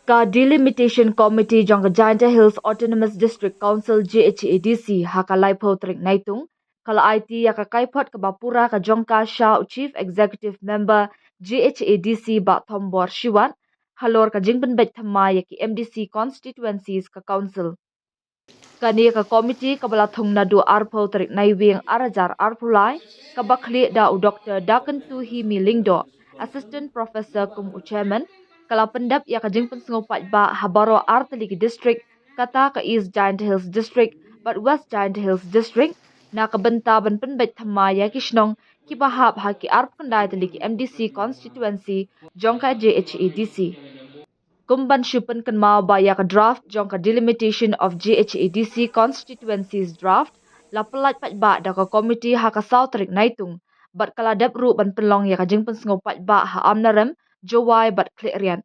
Ka Delimitation Commiteee jong Giant Hills Autonomous District Council JHADC haka laipo trik naitung kala Aiti ya ka kaiphod ka bapura ka jongka Shah Chief Executive Member JHADC ba thombor shiwat halor ka jingben bet thama ya ki MDC constituencies ka council kani ka committee ka bala thong nadu arpo trik naiwing arajar arpulai ka bakli da u Dr. Dakan Tuhi Milingdo Assistant Professor kum chairman kala pendap ya kajing pensngopat ba habaro arteligi district kata ka East Giant Hills district but West Giant Hills district na kabenta ban penbet thama ya kishnong ki bahab haki arp kandai teligi MDC constituency jongka JHADC kumban shupen kan mau ba ya ka draft jongka delimitation of JHADC constituencies draft la pelat pat ba da ka committee ha ka sautrik naitung bat kala dap ru ban pelong ya kajing pensngopat ba ha amnarem jowai bat klerian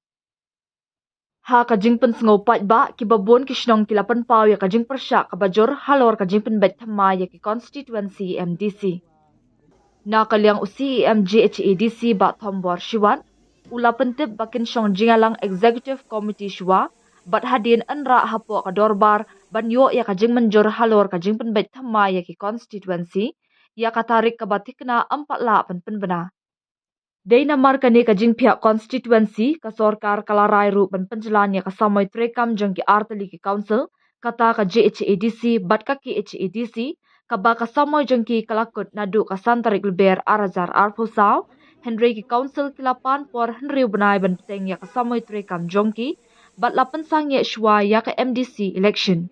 ha kajing pensngopat ba ki babon kishnong kilapan pau ya kajing persyak kabajor halor kajing penbet thama ya ki constituency MDC na kaliang usi MGHADC ba thombor shiwan ula pentip bakin syong jingalang executive committee shwa bat hadin anra hapo ka dorbar ban yo ya kajing menjor halor kajing penbet thama ya ki constituency ya katarik kabatikna ampatla penbena Day namar kani kajing pihak constituency ka sorkar kalarai ru ban penjelan ya kasamoi trekam jeng ki arteli ki council kata ka JHADC bat ka ki HADC ka ba kasamoi jeng ki kalakut nadu ka santarik leber arajar arpusau Henry ki council kilapan por Henry benai ban peteng ya kasamoi trekam jongki bat lapan sang ya shwa ya ka MDC election